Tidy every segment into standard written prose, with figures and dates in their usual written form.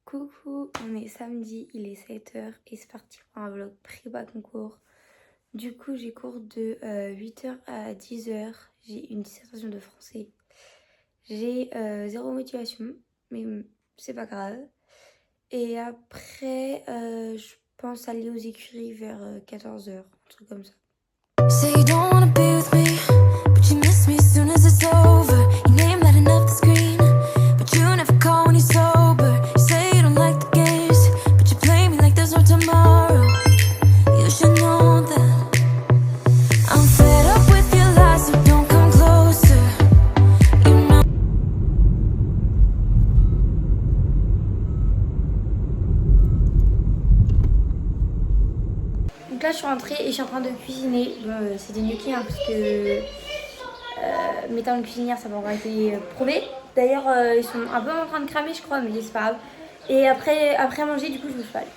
Coucou, on est samedi, il est 7h et c'est parti pour un vlog prépa concours. Du coup, j'ai cours de 8h à 10h. J'ai une dissertation de français. J'ai zéro motivation, mais c'est pas grave. Et après, je pense aller aux écuries vers 14h, un truc comme ça. Say you don't wanna be with me, but you miss me soon as it's over. Your name lighting up the screen, but you never call when you're sober. You say you don't like the games, but you play me like there's no tomorrow. You should know that I'm fed up with your lies, so don't come closer. You know. Donc là je suis rentrée et je suis en train de cuisiner. Bon, c'est des gnocchis hein, parce que mes talents de cuisinière ça m'a encore été prouvé. D'ailleurs ils sont un peu en train de cramer je crois, mais c'est pas grave. Et après manger du coup je me suis allée.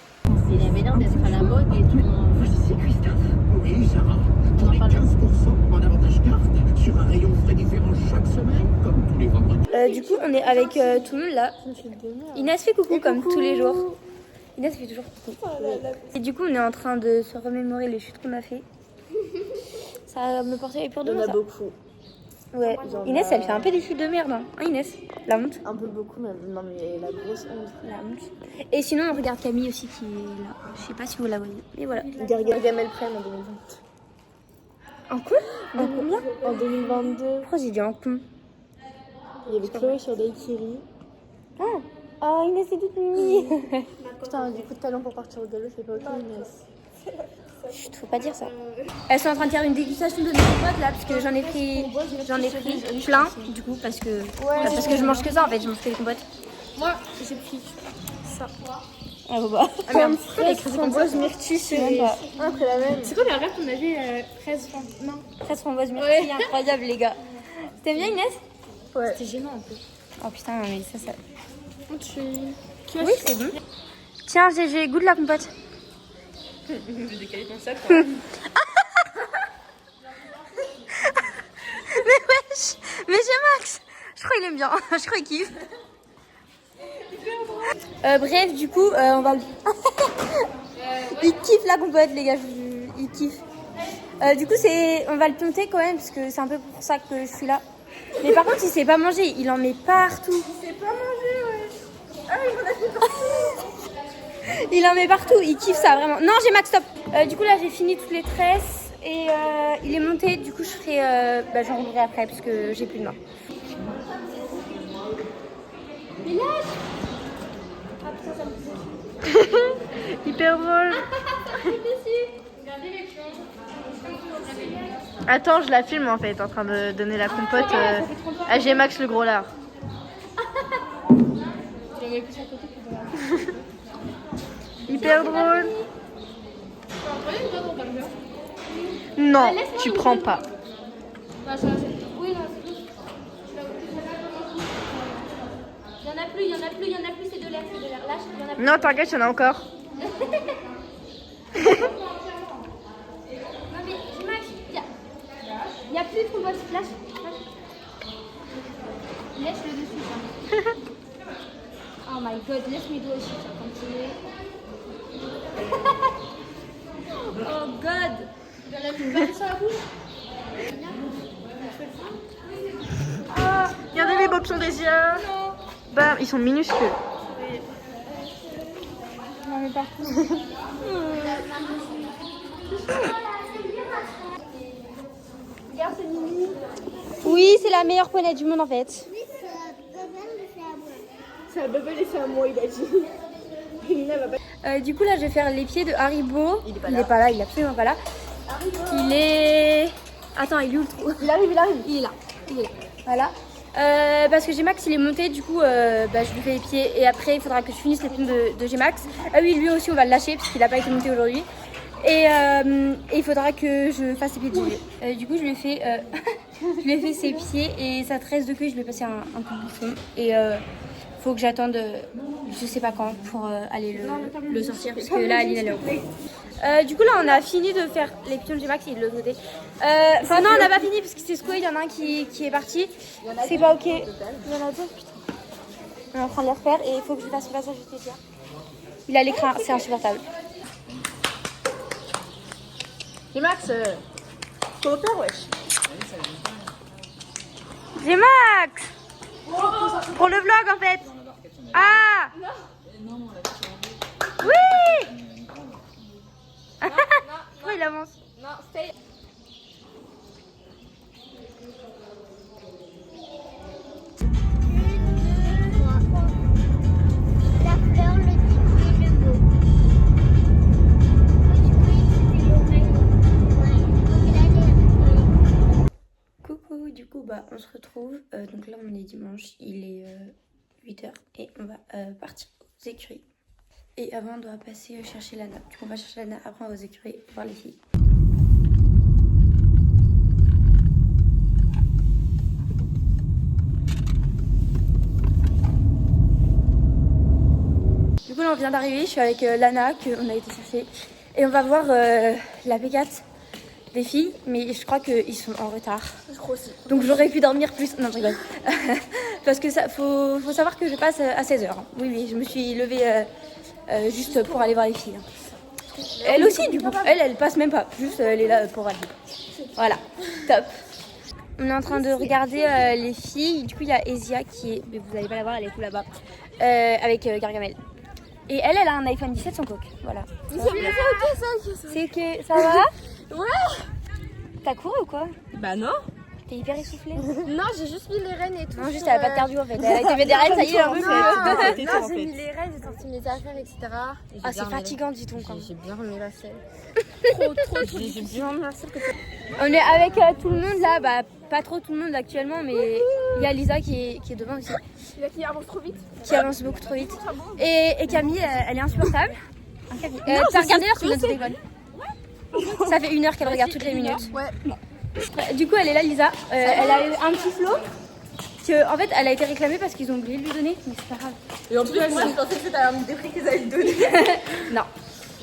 Il avait l'air d'être à la mode et tout. Voici Christophe. Oui, Sarah. On est 15% en avantage carte sur un rayon frais différent chaque semaine, comme tous les vendredis. Du coup on est avec tout le monde là. Inès fait coucou comme tous les jours. Inès fait toujours coucou. Et du coup on est en train de se remémorer les chutes qu'on a fait. Ça me portait peur de Il y en moi a ça. beaucoup. Ouais. Inès elle fait un peu des chutes de merde hein, Inès. La honte. Un peu beaucoup, mais non, mais la grosse honte. La honte. Et sinon on regarde Camille aussi qui est là. Je sais pas si vous la voyez. Mais voilà. Gargamel Prem en 2020. En con. En combien? En 2022, Pourquoi j'ai dit en con? il y avait Chloé sur Daiquiri. Ah. Oh Inès c'est toute mimi. Putain, du coup de talent pour partir au galop, c'est pas ok, Inès. Chut, faut pas dire ça. Elles sont en train de faire une dégustation de nos potes là parce que j'en ai pris plein du coup parce que je mange que ça en fait, je mange que les compotes. Moi, j'ai pris ça. Ah bah. Ah merde, fraise, framboise, myrtille, c'est même pas. Ah, c'est la même. C'est quoi la rêve qu'on avait 13 francs? Non, 13 framboises myrtille, incroyable les gars. C'était bien Inès? Ouais. c'est gênant un peu. Oh putain mais ça. Tu... Oui c'est bon. Tiens j'ai goût de la compote. J'ai décalé ton sac. Mais wesh, mais j'ai Max. Je crois qu'il aime bien, je crois qu'il kiffe. Bref, du coup, on va le... Il kiffe la compote, les gars, il kiffe. Du coup, on va le tenter quand même, parce que c'est un peu pour ça que je suis là. Mais par contre, il sait pas manger, il en met partout. Il sait pas manger, ouais. Ah, il en a fait partout. Il en met partout, il kiffe ça, vraiment. Non, j'ai Max, stop. Du coup, là, j'ai fini toutes les tresses et il est monté. Du coup, je ferai... j'en reviendrai après, parce que j'ai plus de main. Hyper drôle. Attends, je la filme en fait, en train de donner la compote à G-Max le gros lard. Hyper drôle. Non, tu prends pas. Il y en a plus, c'est de l'air. Lâche, il y en a plus. Non, t'inquiète, il y en a encore. Non mais, Max, il y a plus de compote. Lâche. Laisse le dessus. Ça. Oh my god, laisse mes doigts aussi, ça continue. Oh god. Tu vas la sur la bouche. Regardez les boxons des yeux. Bam, ils sont minuscules. Non, mais partout. Regarde, c'est Mimi. Oui, c'est la meilleure poney du monde en fait. C'est un bébé laissé à moi, il a dit. Du coup là je vais faire les pieds de Haribo. Il est pas là, il est absolument pas là. Il est... Attends, il est où le trou? Il arrive. Il est là. Voilà. Parce que G-Max il est monté, du coup je lui fais les pieds et après il faudra que je finisse les plumes de G-Max. Ah oui, lui aussi on va le lâcher parce qu'il n'a pas été monté aujourd'hui. Et il faudra que je fasse ses pieds de Gigi. Du coup je lui ai fait, je lui ai fait ses pieds et sa tresse de queue, je lui ai passé un coup de bouchon. Et faut que j'attende je sais pas quand pour aller le sortir parce que là Aline elle est au cours. Du coup là on a fini de faire les pions de G-Max et de l'autre côté. Enfin non on n'a pas fini parce que c'est Squid, il y en a un qui est parti. C'est pas ok. Il y en a deux putain. On est en train de les refaire et il faut que je fasse le passage de dire. Il a l'écran, c'est insupportable. Et Max, coopère, wesh. J'ai Max pour le vlog en fait. Ah oui. Pourquoi il avance? Non, stay. La fleur, le petit et le beau. Coucou, du coup bah on se retrouve. Donc là on est dimanche, il est 8h et on va partir aux écuries. Et avant on doit passer chercher Lana. Du coup on va chercher Lana, après on va aux écuries voir les filles. Du coup là on vient d'arriver, je suis avec Lana qu'on a été chercher. Et on va voir la P4 des filles, mais je crois qu'ils sont en retard. Je crois aussi. Donc j'aurais pu dormir plus. Non, je rigole. Parce que ça, faut savoir que je passe à 16h. Oui, oui, je me suis levée juste pour aller voir les filles. Elle aussi, du coup. Elle passe même pas. Juste, elle est là pour aller. Voilà, top. On est en train de regarder les filles. Du coup, il y a Ezia qui est. Mais vous n'allez pas la voir, elle est tout là-bas. Avec Gargamel. Et elle a un iPhone 17 sans coque. Voilà. C'est ok, ça va? Ouais. T'as couru ou quoi? Bah non. T'es hyper essoufflée. Non, j'ai juste mis les rênes et tout. Non, juste elle a pas de cardio en fait. Elle a été fait des rênes, ça y est, un peu. Non, j'ai mis les rênes, j'ai sorti mes affaires, etc. Ah, c'est fatigant, dit-on quand même. J'ai bien remis la selle. trop. J'ai bien remis la selle. On est avec tout le monde là, bah pas trop tout le monde actuellement, mais il y a Lisa qui est devant aussi. Qui avance trop vite. Qui avance beaucoup trop vite. Et Camille, elle est insupportable. T'as regardé l'heure sur notre téléphone? Ça fait 1 heure qu'elle regarde toutes les minutes. Ouais. Du coup, elle est là, Lisa. Elle a eu un petit flot. En fait, elle a été réclamée parce qu'ils ont oublié de lui donner, mais c'est pas grave. Et en plus, moi, je pensais que c'était un des prix qu'ils allaient lui donner. Non.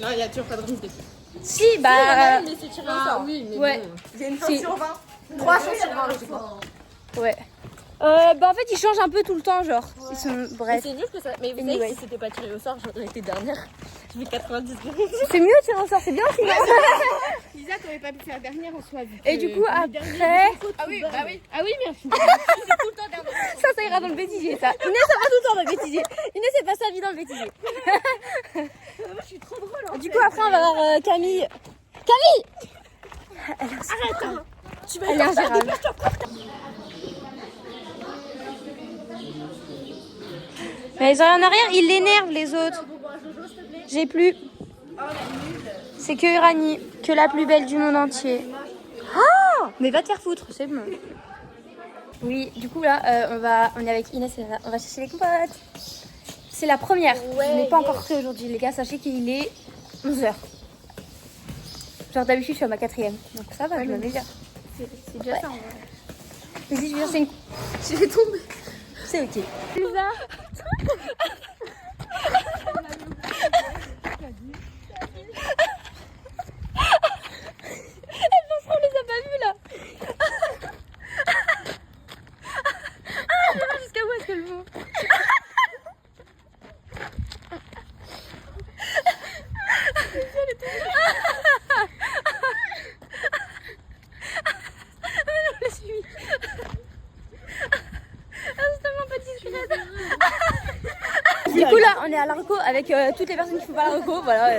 Non, il n'y a toujours pas de remise des prix. Si, bah. Mais c'est tiré au sort. Oui, mais ouais. bon. Il y a une chance sur 20. 3 chances sur 20, logiquement. Ouais. Bah en fait, ils changent un peu tout le temps, genre. Ouais. Ils sont. Bref. C'est nul que ça. Mais vous savez, si c'était pas tiré au sort, j'aurais été dernière. Je fais 90 minutes. C'est mieux tirer au sort, c'est bien aussi. Lisa, t'aurais pas pu faire dernière en soi. Et du coup, après. Ah oui, bah oui. Ah oui, merci. C'est tout le temps dernière. Ça ira dans le bêtisier, ça. Inès, ça va tout le temps dans le bêtisier. Inès, c'est pas sa vie dans le bêtisier. Moi, je suis trop drôle. Du coup, après, on va voir Camille. Camille! Arrête! Tu vas elle est ingérable. Mais les oreilles en arrière, ils l'énervent les autres. J'ai plus. C'est que Uranie, que la plus belle du monde entier. Ah! Mais va te faire foutre, c'est bon. Oui, du coup là, on est avec Inès et on va chercher les compotes. C'est la première. Ouais, je n'ai pas encore fait aujourd'hui, les gars. Sachez qu'il est 11h. Genre d'habitude, je suis à ma 4e. Donc ça va, je me mets bien. C'est déjà ça en vrai. Vas-y, je viens, c'est une... Je vais tomber. C'est ok. Lisa. Elle pense qu'on les a pas vus là. Jusqu'à où est-ce qu'elles vont? Du coup là on est à l'Arco avec toutes les personnes qui font pas l'Arco, voilà.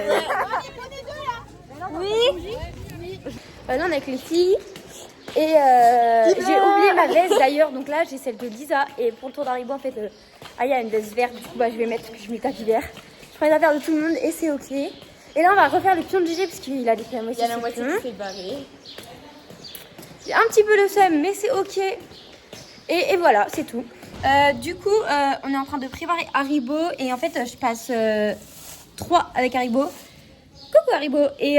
Oui. Là on est avec les filles et j'ai oublié ma veste d'ailleurs, donc là j'ai celle de Lisa et pour le tour d'Haribo en fait il y a une veste verte, du coup bah, je vais mettre que je mets tapis vert. Je prends les affaires de tout le monde et c'est ok. Et là on va refaire le pion de Gégé parce qu'il a des problèmes aussi. Il y a la moitié qui s'est barrée. J'ai un petit peu le seum mais c'est ok. Et voilà, c'est tout. Du coup, on est en train de préparer Haribo et en fait, je passe 3 avec Haribo. Coucou Haribo et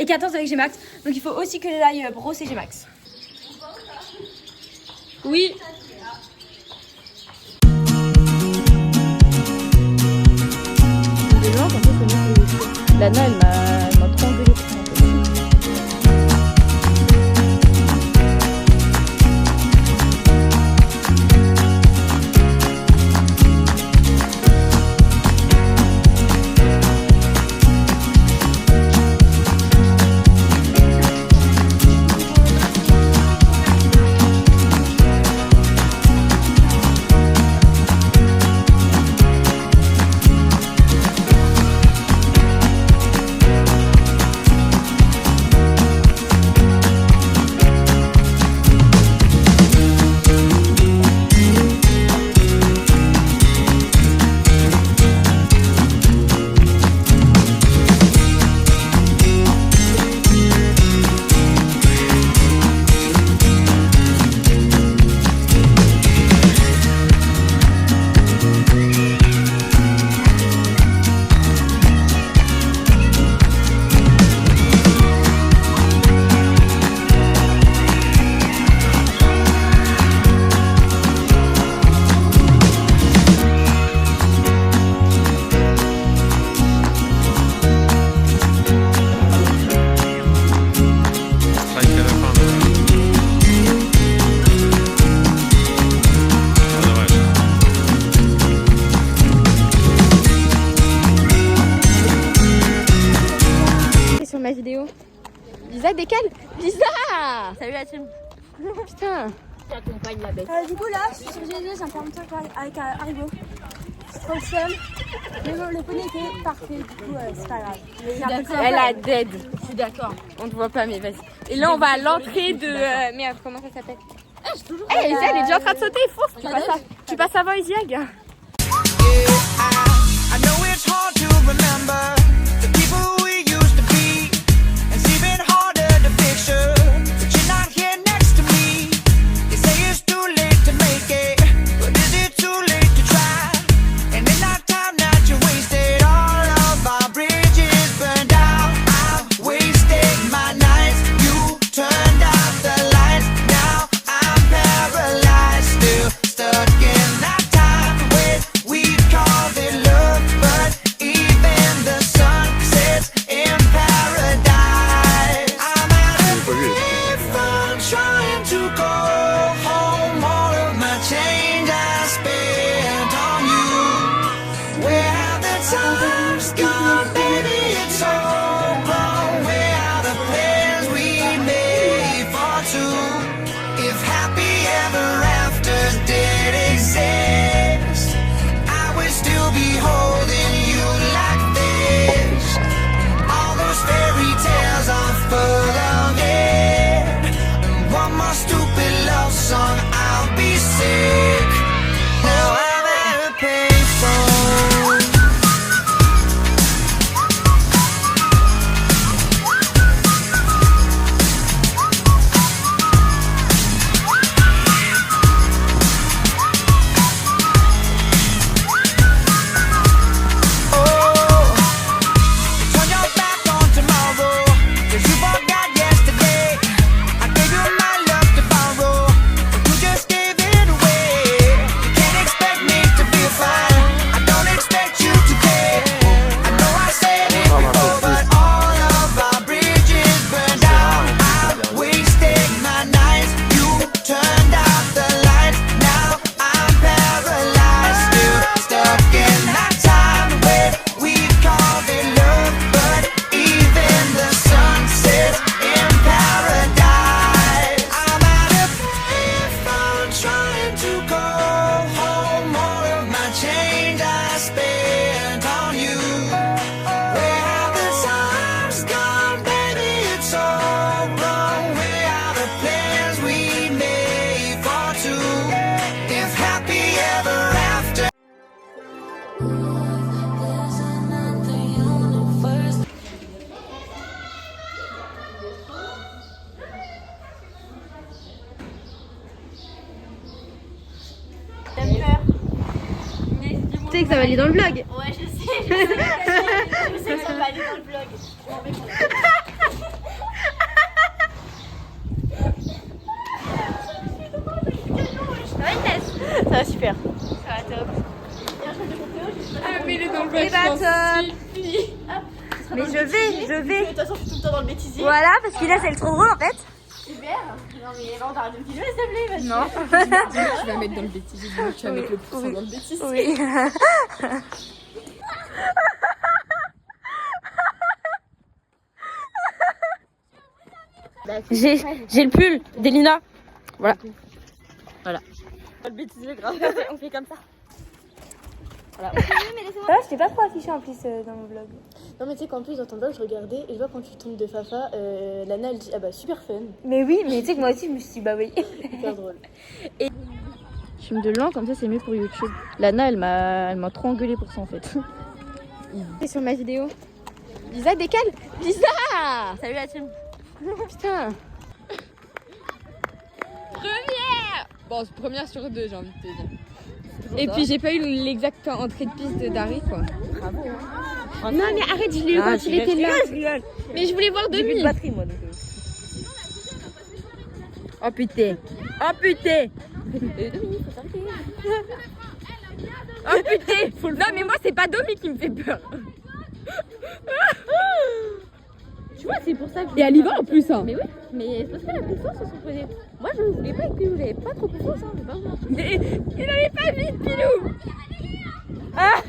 14 avec Gmax. Donc il faut aussi que j'aille brosser Gmax. Oui. Lana, elle m'a trop engueulé. Lisa, décale. Lisa. Salut la team. Putain. T'accompagnes la bête. Du coup là, je suis sur GG, j'ai un peu avec Haribo. C'est trop le seum. Mais bon, le poney était parfait, du coup c'est pas grave. Elle a dead. Je suis d'accord. On te voit pas mais vas-y. Et là on va à l'entrée de... Merde, comment ça s'appelle? Eh, Elsa, elle est déjà en train de sauter, fonce. Tu passes à Voisiag. I know it's hard to remember the people we used to be. It's even harder to picture that you're not here next to me. They say it's too late to make it, but is it too late to try? And in that time that you wasted, all of our bridges burned out. I've wasted my nights, you turned out the lights. Now I'm paralyzed, still stuck in that time when we called it love, but even the sun sets in paradise. I'm out of if I'm trying to go home. All of my change I spent on you. Where have the times gone, baby? It's all gone. Where are the plans we made for two? If happy ever afters did exist, I would still be holding you like this. All those fairy tales are full of it. And one more stupid love song, I'll be sick. Now I'm at a payphone. Turn your back on tomorrow, 'cause you forgot yesterday. I gave you my love to borrow, but you just gave it away. You can't expect me to be fine, I don't expect you to care. I know I said it before, but all of our bridges burned out. I've wasted my nights, you turned out the lights. Now I'm paralyzed, still stuck in that time where we called it love, but even the sun sets in paradise. I'm out of if I'm trying to go home. All of my change I spent on you. Where have the times gone, baby? It's all wrong. Where are the plans we made for two? If happy ever after. Tu sais que ça va aller dans le vlog. Ouais, je sais. Je sais que ça va aller dans le vlog. Ça va super. Ça va top. Mais top. Mais je vais. De toute façon, je suis tout le temps dans le bêtisier. Voilà, parce qu'il a c'est le trop drôle en fait. Super. Non, mais on t'arrête de me filmer, s'il te plaît. Vas-y. Non. Tu vas mettre dans le bêtisier, dis-moi que tu vas mettre le poussin dans le bêtisier. Oui. J'ai le pull d'Elina. Voilà. Le bêtisier, grave. On fait comme ça. Ah, je t'ai pas trop affiché en plus dans mon vlog. Non, mais tu sais qu'en plus, dans ton blog, je regardais et je vois quand tu tombes de Fafa, Lana, elle dit ah bah super fun. Mais oui, mais tu sais que moi aussi je me suis dit bah oui. Hyper drôle. Je filme de loin, comme ça c'est mieux pour YouTube. Lana, elle m'a trop engueulé pour ça en fait. C'est sur ma vidéo. Lisa, décale. Lisa. Salut la team. Putain. Première. Bon, c'est première sur deux, j'ai envie de te dire. Et puis j'ai pas eu l'exacte entrée de piste de Dari quoi. Bravo. Hein. Non mais arrête, je l'ai eu quand il était là. Mais je voulais voir Demi. batterie, moi. Donc... Oh putain. Oh putain. 2 minutes, faut s'arrêter. Oh putain. Non mais moi c'est pas Domi qui me fait peur. Tu vois, c'est pour ça que. Et elle y va en plus hein. Mais oui, mais c'est parce qu'elle a plus de force sur son poney. Moi, je voulais pas que vous n'avez pas trop de force, hein, je vais pas vous mentir. Mais il allait pas vite Pilou. Ah.